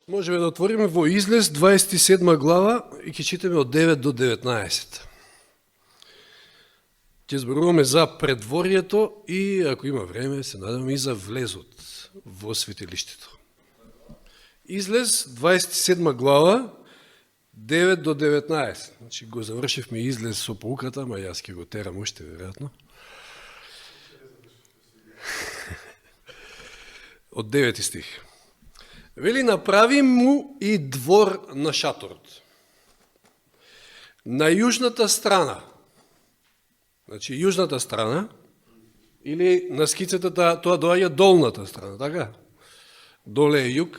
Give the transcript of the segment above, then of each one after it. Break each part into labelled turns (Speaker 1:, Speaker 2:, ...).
Speaker 1: Можеме да отвориме во Излез 27 глава и ќе читаме од 9 до 19. Ќе зборуваме за предворието и, ако има време, се надеваме и за влезот во светилиштето. Излез 27 глава 9 до 19. Значи го завршивме Излез со поуката, ама јас ќе го терам уште, веројатно. Од 9 стих. Вели, направи му и двор на шаторот. На јужната страна, значи јужната страна, или на скицата тоа доаѓа долната страна, така? Доле е југ.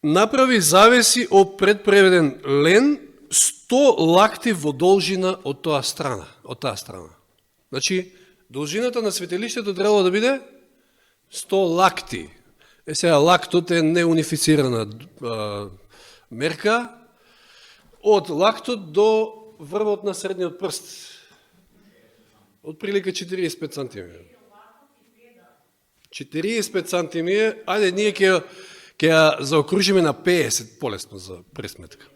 Speaker 1: Направи завеси од предпреведен лен 100 лакти во должина од таа страна. Значи, должината на светилиштето требало да биде 100 лакти. Сега, лактот е неунифицирана мерка, од лактот до врвот на средниот прст. Од прилика 45 сантиметра. 45 сантиметра, ајде ние ќе заокружиме на 50, полесно за пресметка.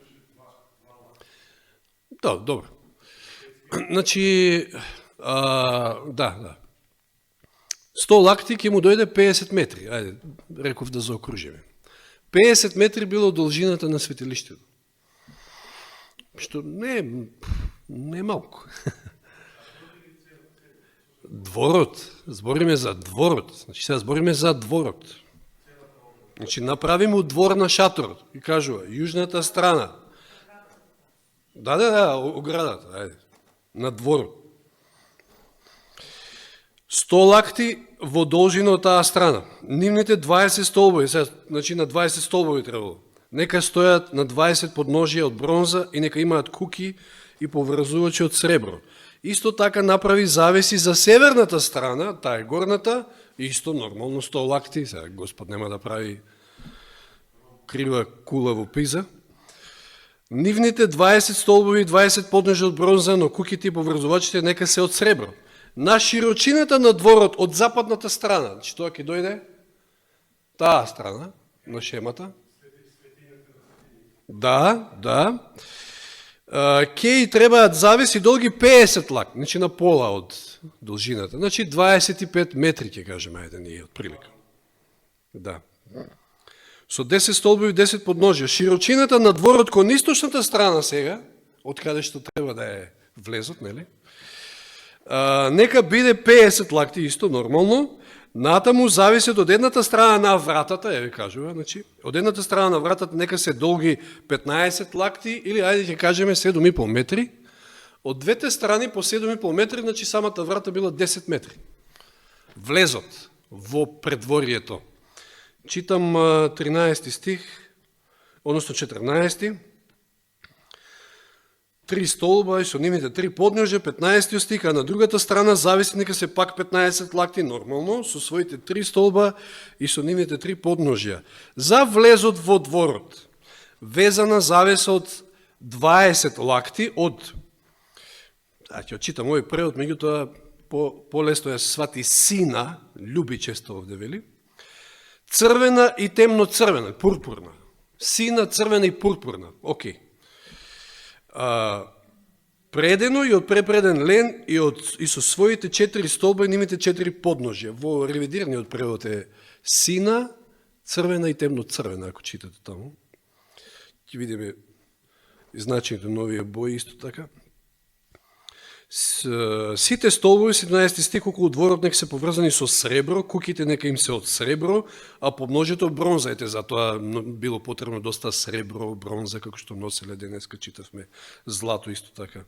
Speaker 1: Да, добро. Значи, да. 100 лакти ќе му дојде 50 метри. Ајде, реков да заокружиме. 50 метри било должината на светилиштето. Што не е малку. Дворот. Збориме за дворот. Значи, сега збориме за дворот. Значи, направи му двор на шаторот. И кажува, јужната страна. Да, оградата. Ајде. На дворот. 100 лакти во должина од таа страна. Нивните 20 столбови, значи на 20 столбови требало. Нека стојат на 20 подножија од бронза и нека имаат куки и поврзувачи од сребро. Исто така направи завеси за северната страна, таа е горната, исто нормално 100 лакти, сега Господ нема да прави крива кула во Пиза. Нивните 20 столбови, 20 подножи од бронза, но куките и поврзувачите нека се од сребро. На широчината на дворот од западната страна, значи тоа ќе дојде таа страна на шемата. Да. Ќе и требаат завеси долги 50 лак, значи на пола од должината. Значи 25 метри ќе кажеме, ајде ние од прилика. Да. Со 10 столбови, 10 подножја. Широчината на дворот кон источната страна сега, од каде што треба да е влезот, нели? Нека биде 50 лакти, исто нормално, натаму зависи од едната страна на вратата, еве кажува, значи, од едната страна на вратата нека се долги 15 лакти, или ајде ќе кажеме 7,5 метри, од двете страни по 7,5 метри, значи самата врата била 10 метри. Влезот во предворието. Читам 13 стих, односно 14. 3 столба и со нивните 3 подножја, 15 стих, а на другата страна зависи нека се пак 15 лакти нормално, со своите 3 столба и со нивните 3 подножја. За влезот во дворот, везана завеса од 20 лакти од, ќе читам овој превод, меѓутоа по-лесно ја свати сина, љуби често овде вели, црвена и темно црвена, пурпурна. Сина, црвена и пурпурна, окей. Предено и од препреден лен и со своите 4 столба и нивните 4 подножја. Во ревидираниот превод е сина, црвена и темно црвена, ако читате таму. Ќе видиме значењето на овие бои исто така. Сите столбови, 17 стих, околу дворот нека се поврзани со сребро, куките нека им се од сребро, а подножјето бронза, ете, затоа било потребно доста сребро, бронза, како што носеле денеска, читавме злато исто така.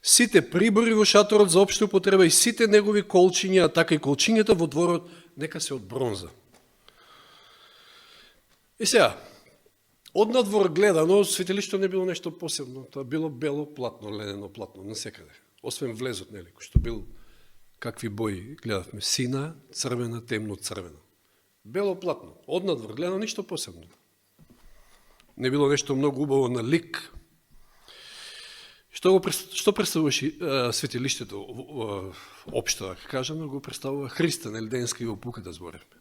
Speaker 1: Сите прибори во шаторот за општа употреба и сите негови колчиња, а така и колчињата во дворот нека се од бронза. И сега, од надвор гледано, светилишто не било нешто посебно, тоа било бело платно, ленено платно, насекаде. Освен влезот, нели, кој што бил, какви бои гледавме, сина, црвена, темно, црвена. Бело платно, од надвор гледано, ништо посебно. Не било нешто многу убаво на лик. Што представуваше светилиштето општо, да кажам, го представува Христа, нели, денеска и во пуката зборевме.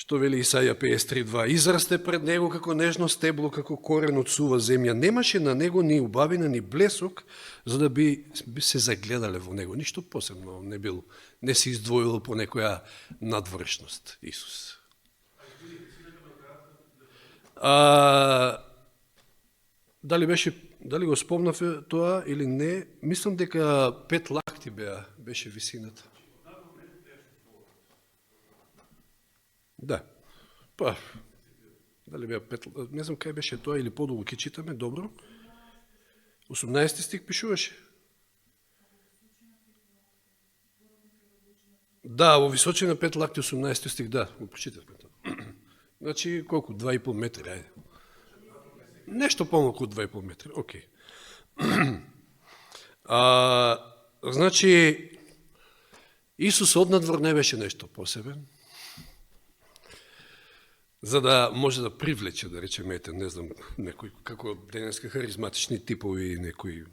Speaker 1: Што вели Исаја 53:2, израсте пред него како нежно стебло, како корен од сува земја. Немаше на него ни убавина, ни блесок, за да би се загледале во него. Ништо посебно не се издвоило по некоја надворешност Исус. Дали го спомнав тоа или не, мислам дека 5 лакти беше висината. Да. Па, дали беа 5, не знам кај беше тоа или подолу ќе читаме, добро. 18 стих пишуваше. Да, во височина 5 лакти 18 стих, да, го прочитавме тоа. Значи, колку? 2,5 метри, ајде. Нешто помалку од 2,5 метри, окей. Значи, Исус однадвор не беше нешто посебен, за да може да привлече, да речеме, не знам, некои, како денеска харизматични типови, некои.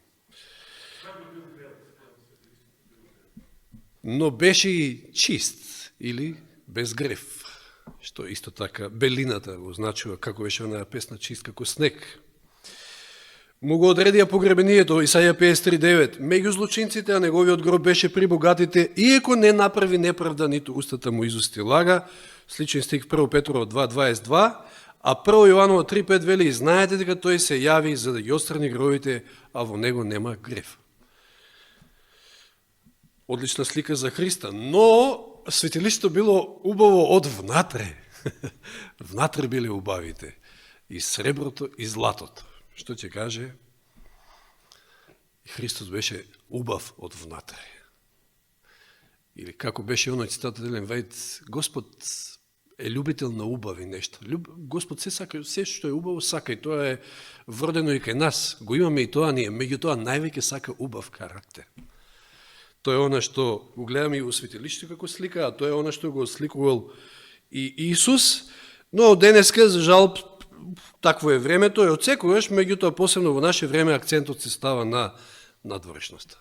Speaker 1: Но беше и чист, или без греф, што исто така белината го значува, како беше онаа песна чист како снег. Му го одредија погребението, Исаја 53:9. Меѓу злочинците, а неговиот гроб беше при богатите, иако не направи неправда, ниту устата му изусти лага. Сличен стих 1 Петрово 2:22, а 1 Јованово 3:5 вели, знаете дека тој се јави за да ги отстрани гробите, а во него нема греф. Одлична слика за Христа, но светилиштето било убаво од внатре. Внатре биле убавите. И среброто, и златото. Што ќе каже? Христос беше убав од внатре. Или како беше оној цитат Елен Вајд, Господ е љубител на убави нешта. Господ се сака, се што е убаво сака, и тоа е вродено и кај нас. Го имаме и тоа ние, меѓутоа највеќе сака убав карактер. Тоа е она што го гледаме и во светилиштето како слика, а тоа е она што го сликувал и Исус, но денеска, за жал, такво е времето, и од секогаш, меѓутоа посебно во наше време акцентот се става на надворешноста.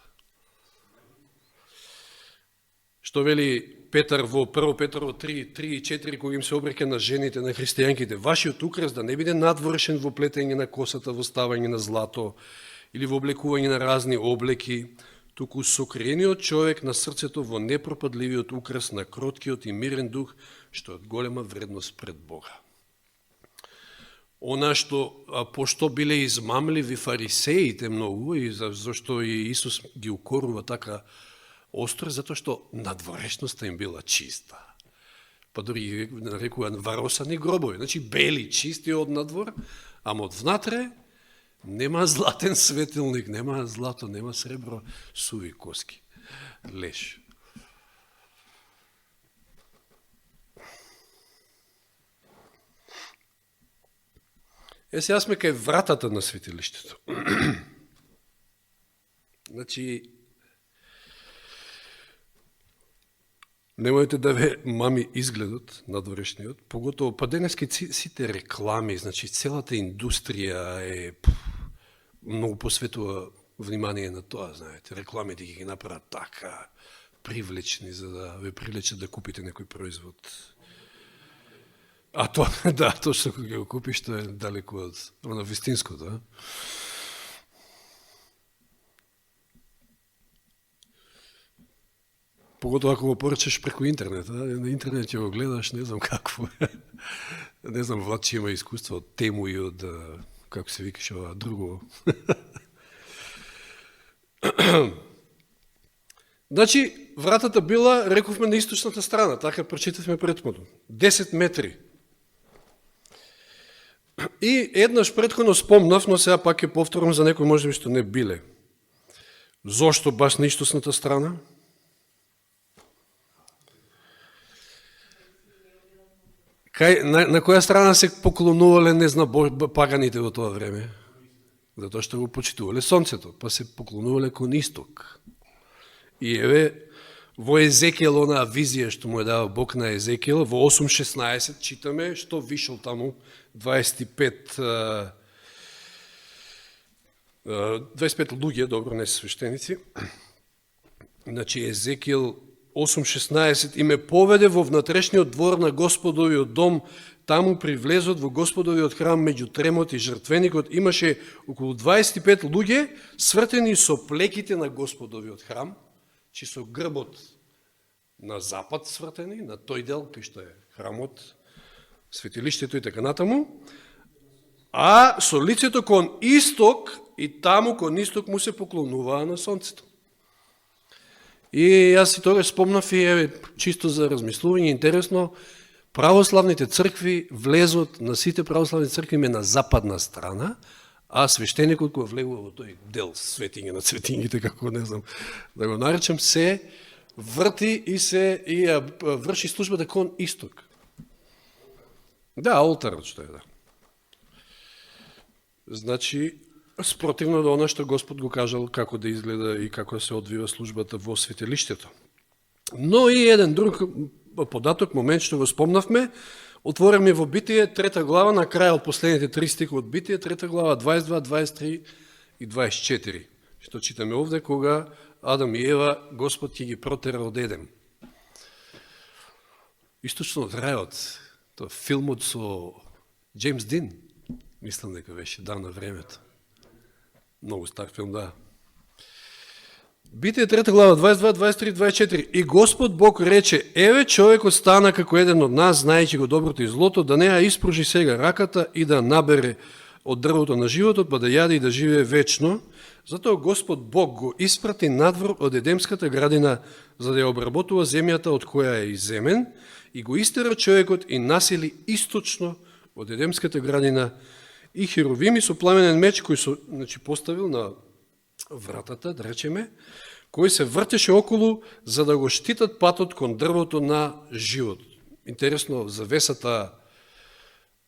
Speaker 1: Што вели Петар во 1 Петрово 3 и 4, кога им се обреќа на жените, на христијанките, вашиот украс да не биде надворешен во плетење на косата, во ставање на злато или во облекување на разни облеки, туку сокриениот човек на срцето во непропадливиот украс на кроткиот и мирен дух, што е од голема вредност пред Бога. Она што, пошто биле измамливи фарисеите многу, и зашто и Исус ги укорува така остро, затоа што надворешноста им била чиста. Па дори нарекува варосани гробови, значи бели, чисти од надвор, ама од внатре нема златен светилник, нема злато, нема сребро, суви коски, леш. Сега сме кај вратата на светилиштето. Значи, немојте да ве мами изгледот надворешниот, поготово, па денески сите реклами, значи целата индустрија е многу посветува внимание на тоа, знаете, рекламите ги направат така привлечни, за да ве привлечат да купите некој производ. А тоа, да, тоа што ќе го купиш, тоа е далеко од оно вистинското, Поготово ако го порачаш преку интернет, на интернет ќе го гледаш, не знам какво. Не знам, Влад че има искуство од Тему и од, како се викаш, ова друго. Значи, вратата била, рековме, на источната страна, така прочитавме претходно. 10 метри. И еднаш претходно спомнав, но сега пак ќе повторам за некој може би што не биле. Зошто баш на источната страна? На која страна се поклонувале, не зна, паганите во тоа време? Затоа што го почитувале сонцето, па се поклонувале кон исток. И еве, во Езекиел, онаа визија што му е дава Бог на Езекиел, во 8.16 читаме, што вишел таму, 25 луѓе, добро, не се свештеници. Значи, Езекиел 8.16, и ме поведе во внатрешниот двор на Господовиот дом, таму при влезот во Господовиот храм меѓу тремот и жртвеникот имаше околу 25 луѓе свртени со плеките на Господовиот храм, че со грбот на запад свртени, на тој дел кај што е храмот, светилиштето и така натаму, а со лицето кон исток и таму кон исток му се поклонуваа на сонцето. И јас си тогаш спомнав и чисто за размислување, интересно, православните цркви влезот на сите православни цркви ме на западна страна, а свештеникот кој влегува во тој дел светиње на светињите, како не знам да го наречам, се врти и врши службата кон исток. Да, олтарот што е, да. Значи, спротивно до оно што Господ го кажал како да изгледа и како се одвива службата во светилиштето. Но и еден друг податок, момент што го спомнавме, отвораме во Битие, 3 глава, на крај од последните 3 стиха од Битие, 3 глава, 22, 23 и 24. Што читаме овде, кога Адам и Ева, Господ ќе ги протера од Едем. Источно од рајот, тоа филмот со Джеймс Дин, мислам дека беше дан на времето. Многу стар филм, да. Битие 3 глава, 22, 23, 24. И Господ Бог рече, еве човекот стана како еден од нас, знаејќи го доброто и злото, да не ја испружи сега раката и да набере од дрвото на животот, па да јаде и да живее вечно. Затоа Господ Бог го испрати надвор од Едемската градина, за да ја обработува земјата од која е иземен, и го истера човекот и насели источно од Едемската градина, и херовими со пламенен меч, кој се поставил на вратата, да речеме, кој се вртеше околу, за да го штитат патот кон дрвото на живот. Интересно, завесата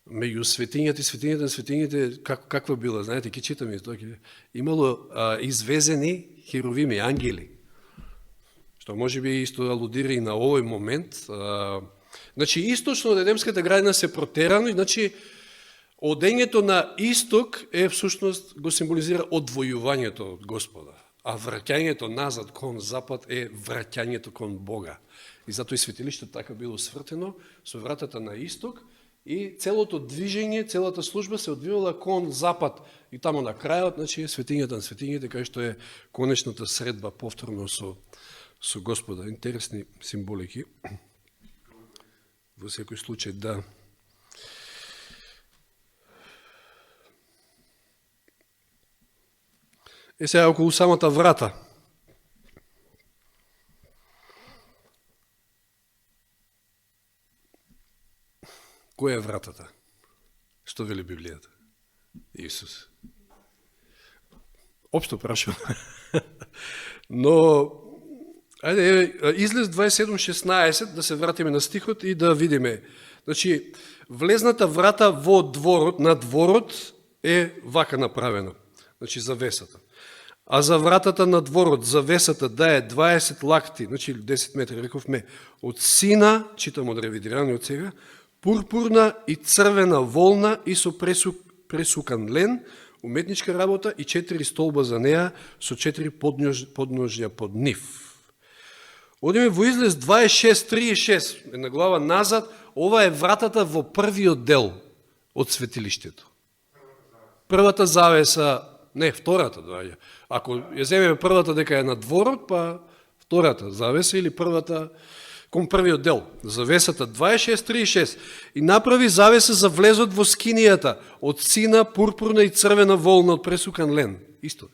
Speaker 1: меѓу светињата и светињата на светињите, каква била, знаете, ки читаме, имало извезени херовими, ангели, што може би исто алудира и на овој момент. Значи, источно од Едемската градина се протерано, значи, одењето на исток е всушност го символизира одвојувањето од Господа, а враќањето назад кон запад е враќањето кон Бога. И затоа и светилиштето така било свртено со вратата на исток и целото движење, целата служба се одвивала кон запад и тамо на крајот, значи светињата на светињите, кај што е конечната средба повторно со Господа. Интересни символики. Во секој случај, да. Сега околу самата врата. Која е вратата? Што вели Библијата? Исус. Општо прашувам. Но, ајде, излез 27.16, да се вратиме на стихот и да видиме. Значи, влезната врата во дворот, на дворот е вака направено. Значи, завесата. А за вратата на дворот, завесата да е 20 лакти, значи 10 метри, рековме, од сина, читам од ревидираниот сега, пурпурна и црвена волна и со пресукан лен, уметничка работа и 4 столба за неа со 4 подножја под нив. Одиме во излез 26.36, една глава назад, ова е вратата во првиот дел од светилиштето. Првата завеса, не, втората доаѓа. Ако ја земеме првата дека е на дворот, па втората завеса или првата кон првиот дел. Завесата 26.36. И направи завеса за влезот во скинијата од сина, пурпурна и црвена волна од пресукан лен. Исто.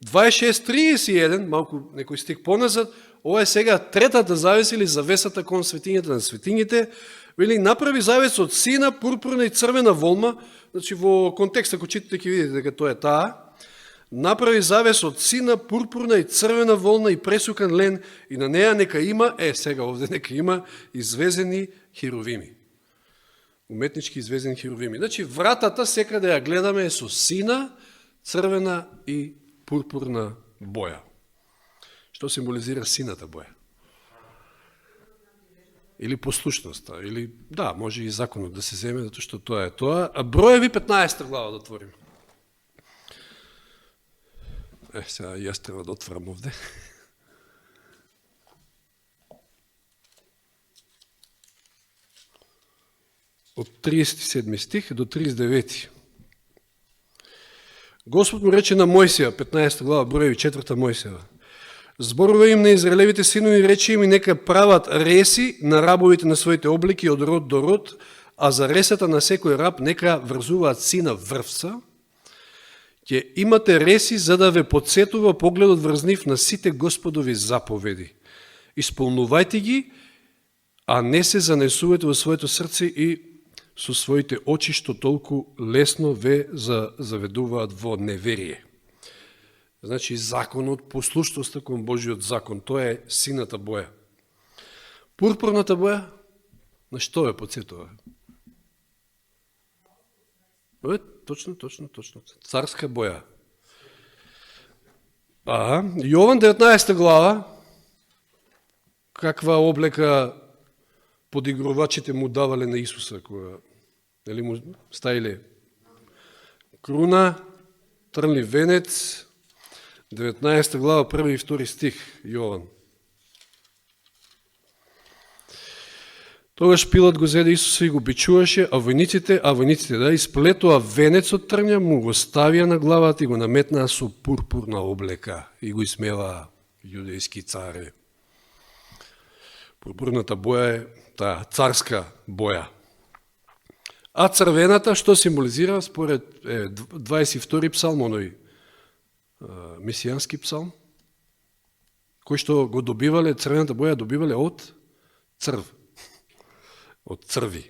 Speaker 1: 26.31, малку некој стих поназад, ова е сега третата завеса или завесата кон светињата на светињите, вели направи завеса од сина, пурпурна и црвена волна, значи во контекст, ако читате, ќе видите дека тоа е таа, направи завес од сина, пурпурна и црвена волна и пресукан лен и на неа нека има, сега овде нека има извезени херовими. Уметнички извезени херовими. Значи вратата секаде ја гледаме е со сина, црвена и пурпурна боја. Што символизира сината боја? Или послушноста, или, да, може и законот да се земе, затоа што тоа е тоа. А Броеви 15 глава да отворим. Сега јас треба да отворам овде. од 37 стих до 39. Господ му рече на Мојсија, 15 глава, броеви 4 Мојсија. Зборува им на израелевите синови и рече им и нека прават реси на рабовите на своите облики од род до род, а за ресата на секој раб нека врзуваат сина врвца. Ќе имате реси за да ве подсетува погледот врз нив на сите Господови заповеди. Исполнувајте ги, а не се занесувате во своето срце и со своите очи што толку лесно ве заведуваат во неверие. Значи, законот, послушноста кон Божиот закон, тоа е сината боја. Пурпурната боја, на што ве подсетува? Точно. Царска боја. Јован 19 глава, каква облека подигровачите му давале на Исуса, кога му ставиле круна, трнли венец, 19 глава, 1 и 2 стих, Јован. Тогаш Пилат го зеде Исуса и го бичуваше, а војниците исплетоа венец од трња, му го ставија на главата и го наметнаа со пурпурна облека и го исмеваа јудејски царе. Пурпурната боја е таа царска боја. А црвената што символизира според 22 псалм, оној месијански псалм, кој што го добивале, црвената боја добивале од црв. Од црви.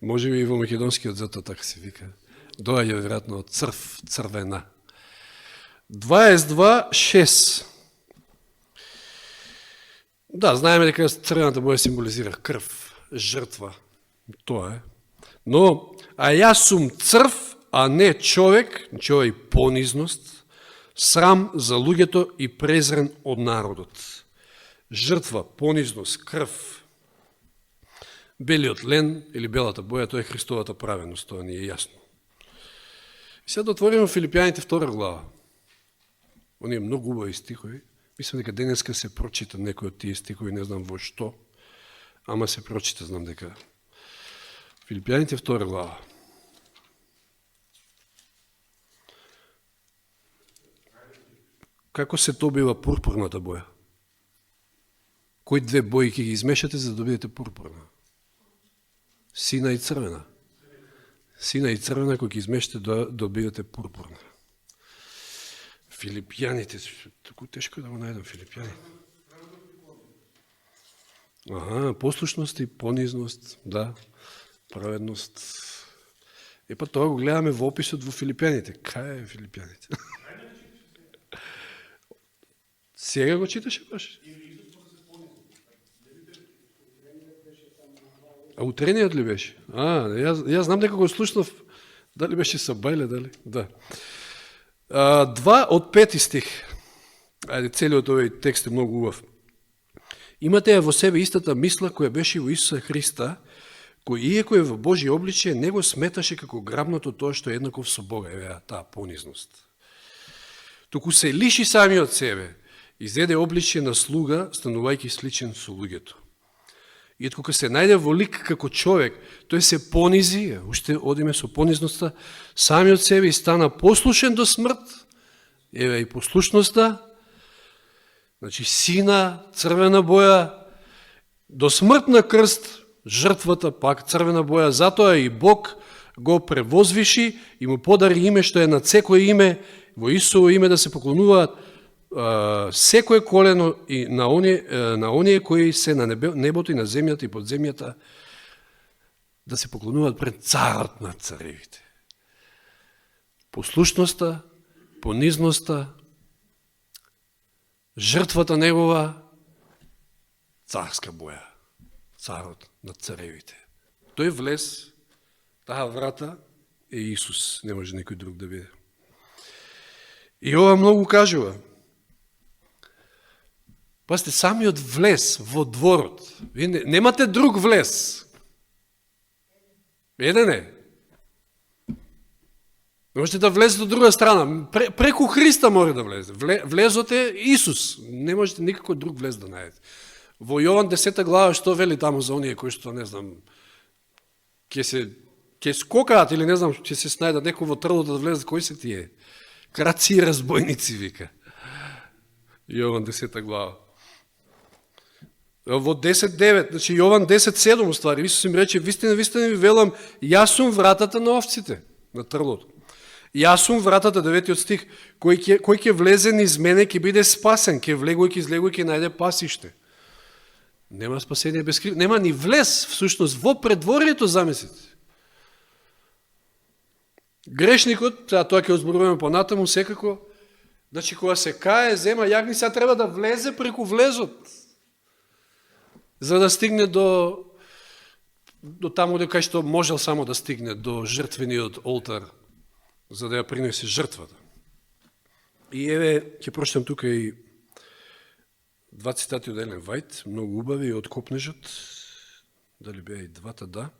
Speaker 1: Може би и во македонскиот зато така се вика. Доаѓа веројатно од црв, црвена. 22:6. Да, знаеме дека црвената боја символизира крв, жртва. Тоа е. Но, а јас сум црв, а не човек, значи ова и понизност, срам за луѓето и презрен од народот. Жртва, понизност, крв. Белиот лен или белата боја, тоа е Христовата праведност, тоа ни е јасно. И сега да отвориме Филипјаните 2 глава. Они е многу убави стихови. Мислам дека денеска се прочита некој од тие стихови, не знам во што, ама се прочита, знам дека. Филипјаните 2 глава. Како се добива пурпурната боја? Кои две бои ќе ги измешате за да добиете пурпурна? Сина и црвена. Сина и црвена, кој ги измешате да добиете пурпурна. Филипјаните, тако тешко да го најдам Филипјаните. Послушност и понизност, да, праведност. Епа тоа го гледаме во описот во Филипјаните. Кај е Филипјаните? Сега го читаше баш? А утрениот ли беше? Јас знам дека го слушнав. Дали беше Сабајле, дали? Да. 2 од 5 стих. Ајде, целиот овој текст е многу убав. Имате во себе истата мисла која беше во Исуса Христа, кој иеко е во Божие обличие, не го сметаше како грабното тоа што е еднаков со Бога, таа понизност. Туку се лиши самиот себе, изеде обличие на слуга, станувајќи сличен со луѓето. И кога се најде во лик како човек, тој се понизи, уште одиме со понизноста, самиот себе и стана послушен до смрт, еве и послушноста, значи сина, црвена боја, до смрт на крст, жртвата пак црвена боја, затоа и Бог го превозвиши и му подари име што е над секој име, во Исусово име да се поклонуваат секој колено и на оние кои се на небото и на земјата и под земјата, да се поклонуваат пред царот на царевите. Послушноста, понизноста, жртвата негова, царска боја, царот на царевите. Тој влез, таа врата е Исус, не може некој друг да биде. И ова многу кажува. Пасте, самиот влез во дворот. Вие немате друг влез. Еден е. Можете да влезете од друга страна. Преку Христа може да влезе. Влезот е Исус. Не можете никако друг влез да најдете. Во Јован 10 глава што вели таму за оние кои што, не знам, ќе скокаат или не знам, ќе се снајдат некој во трлото да влезат, кои се тие? Краци и разбойници, вика. Јован 10 глава. Во 10.9, значи Јован 10.7 уствари, Исус им рече, вистина ви велам, јас сум вратата на овците, на трлото. Јас сум вратата, 9 стих, кој ќе влезе низ мене, ќе биде спасен, ќе влегој, ќе излегој, ќе најде пасиште. Нема спасение без Христа, нема ни влез, всушност, во предворието, замислите. Грешникот, тоа ќе озборуваме понатаму, секако, значи кога се кае, зема јагница, треба да влезе преку влезот, за да стигне до таму кај што можел само да стигне, до жртвениот олтар, за да ја принесе жртвата. И еве, ќе прочитам тука и два цитати од Елен Вајт, многу убави, и од Копнежот, дали беа и двата, да.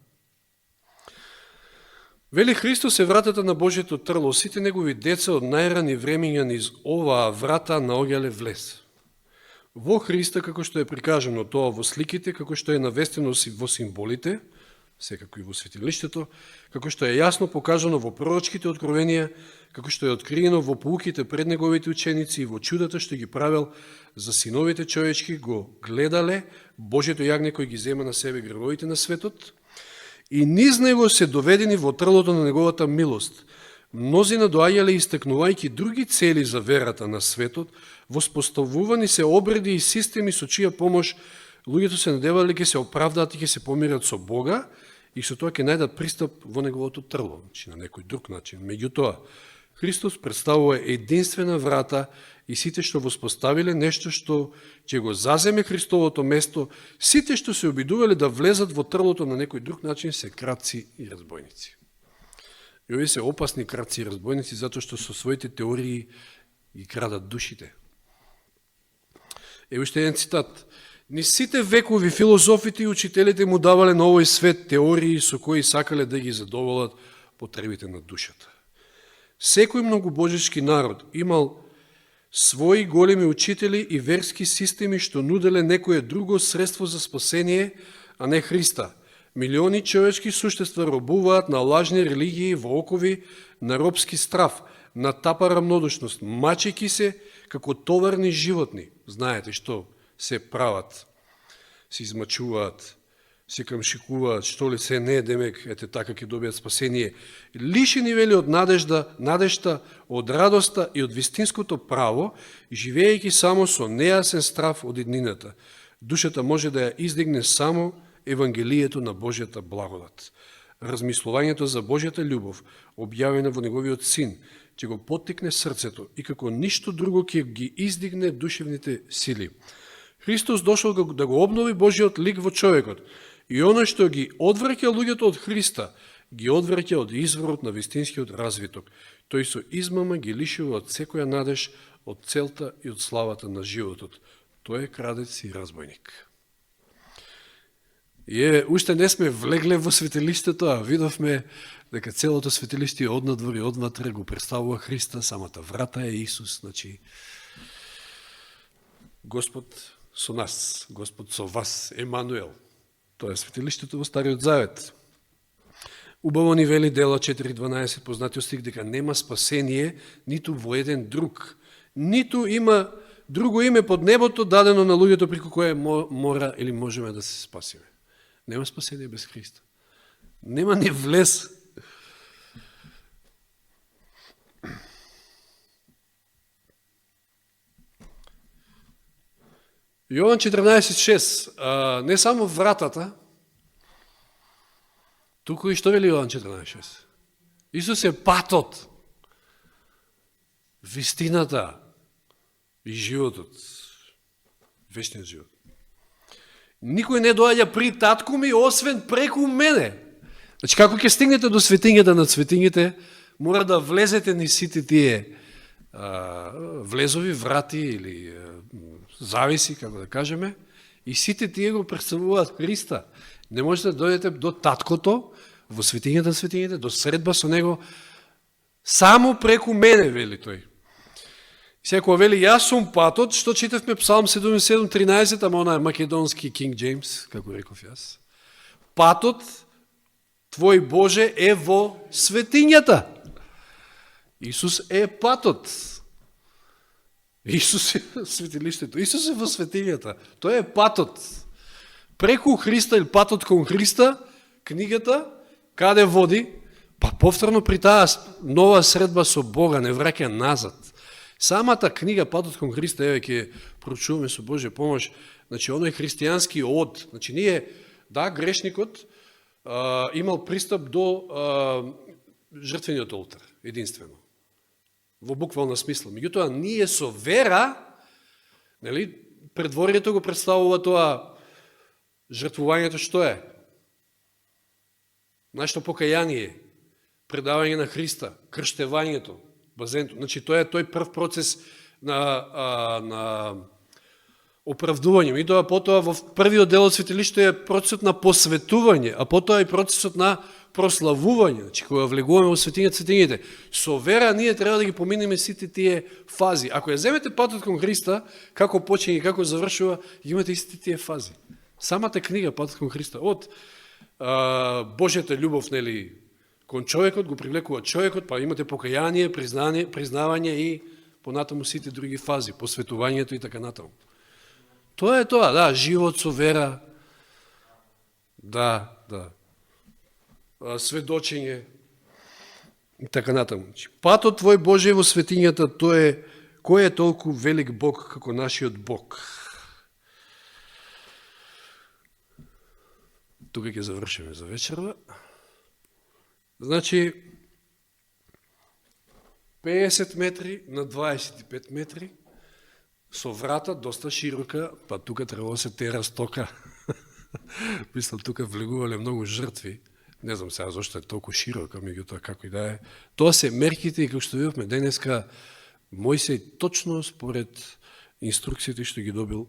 Speaker 1: Вели, Христос е вратата на Божието трло, сите негови деца од најрани времења низ оваа врата наоѓале влез. Во Христа, како што е прикажано тоа во сликите, како што е навестено во символите, секако и во светилиштето, како што е јасно покажано во пророчките откровенија, како што е откриено во поуките пред неговите ученици и во чудата што ги правел за синовите човечки, го гледале Божието јагне кој ги зема на себе гревовите на светот, и низ него се доведени во трлото на неговата милост. Мнозина доаѓале истекнувајќи други цели за верата на светот, воспоставувани се обреди и системи со чија помош луѓето се надевале ќе се оправдаат и ќе се помират со Бога и со тоа ќе најдат пристап во неговото трло, значи на некој друг начин. Меѓутоа, Христос представува единствена врата и сите што воспоставиле нешто што ќе го заземе Христовото место, сите што се обидувале да влезат во трлото на некој друг начин се крадци и разбойници. И овие се опасни крадци и разбойници затоа што со своите теории ги крадат душите. Ево уште еден цитат. Низ сите векови филозофите и учителите му давале на овој свет теории со кои сакале да ги задоволат потребите на душата. Секој многобожечки народ имал своји големи учители и верски системи што нуделе некое друго средство за спасение, а не Христа. Милиони човечки суштества робуваат на лажни религии во окови на робски страв, на тапа рамнодушност, мачејќи се како товарни животни. Знаете што се прават, се измачуваат, се камшикуваат, што ли се не, демек, ете така ќе добијат спасение. Лишени вели од надежта, од радоста и од вистинското право, живеејќи само со нејасен страв од иднината. Душата може да ја издигне само Евангелието на Божјата благодат. Размислувањето за Божјата љубов, објавена во Неговиот Син, ќе го поттикне срцето и како ништо друго ќе ги издигне душевните сили. Христос дошол да го обнови Божиот лик во човекот и оно што ги одвраќа луѓето од Христа, ги одвраќа од изворот на вистинскиот развиток. Тој со измама ги лишува од секоја надеж, од целта и од славата на животот. Тој е крадец и разбойник. И уште не сме влегле во светилиштето, а видовме дека целото светилиште однадвор и одватре го представува Христа, самата врата е Исус, значи Господ со нас, Господ со вас, Емануел. Тоа е светилиштето во Стариот Завет. Убаво ни вели Дела 4.12, познатиот стих, дека нема спасение ниту во еден друг, ниту има друго име под небото дадено на луѓето преку кое мора или можеме да се спасиме. Нема спасение без Христа. Нема ни влез. Јован 14.6, не само вратата, туку и што вели Јован 14.6? Исус е патот, вистината и животот, вечниот живот. Никој не доаѓа при татко ми, освен преку мене. Значи, како ќе стигнете до светињата над светињите, мора да влезете ни сите тие влезови, врати или зависи, како да кажеме, и сите тие го представуваат Христа. Не можете да дојдете до таткото, во светињата на светињите, до средба со него, само преку мене, вели тој. Секоја вели, јас сум патот, што читавме Псалм 77.13, ама она е македонски Кинг Джеймс, како реков јас. Патот твој Боже е во светињата. Исус е патот. Исус е светилиштето. Исус е во светињата. Тој е патот. Преку Христа или патот кон Христа, книгата, каде води? Па повторно при таа нова средба со Бога, не враќа назад. Самата книга Патот кон Христа, еве ќе проучуваме со Божја помош, значи оној христијански од, значи ние, да, грешникот имал пристап до жртвениот олтар, единствено. Во буквална смисла. Меѓутоа, ние со вера, нели, предворието го представува тоа жртвувањето што е? Нашето покаяние, предавање на Христа, крштевањето, базенто. Значи, тоа е тој прв процес на оправдување. И тоа потоа во првиот дел од светилиште е процесот на посветување, а потоа и процесот на прославување. Значи, кога влегуваме во светињата светињите, со вера ние треба да ги поминеме сите тие фази. Ако ја земете патот кон Христа, како почине и како завршува, ги имате истите тие фази. Самата книга Патот кон Христа, од Божјата љубов, нели, кон човекот, го привлекува човекот, па имате покаяние, признавање и понатаму сите други фази, посветувањето и така натаму. Тоа е тоа, да, живот со вера, да, сведочење и така натаму. Патот твој Боже во светињата, тоа е, кој е толку велик Бог како нашиот Бог? Тука ќе завршиме за вечерва. Значи, 50 метри на 25 метри, со врата доста широка, па тука треба да се тера стока. Мислам, тука влегувале многу жртви. Не знам сега зашто е толку широка, меѓутоа како и да е. Тоа се мерките и како што видовме денеска, Мојсей точно според инструкциите што ги добил,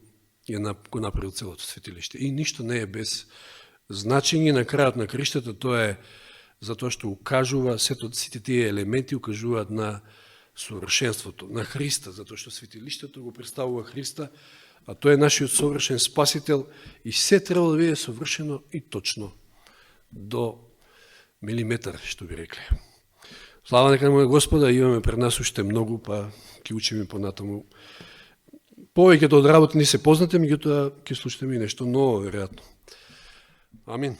Speaker 1: го направил целото светилиште. И ништо не е без значење. На крајот на криштата тоа е затоа што укажува, сите тие елементи укажуваат на совршенството, на Христа, затоа што светилиштето го представува Христа, а тој е нашиот совршен спасител и се треба да биде совршено и точно до милиметар, што би рекле. Слава нека на моја Господа, имаме пред нас уште многу, па ќе учиме понатаму. Повеќето од работи ни се познате, меѓутоа ќе слушаме и нешто ново, веројатно. Амин.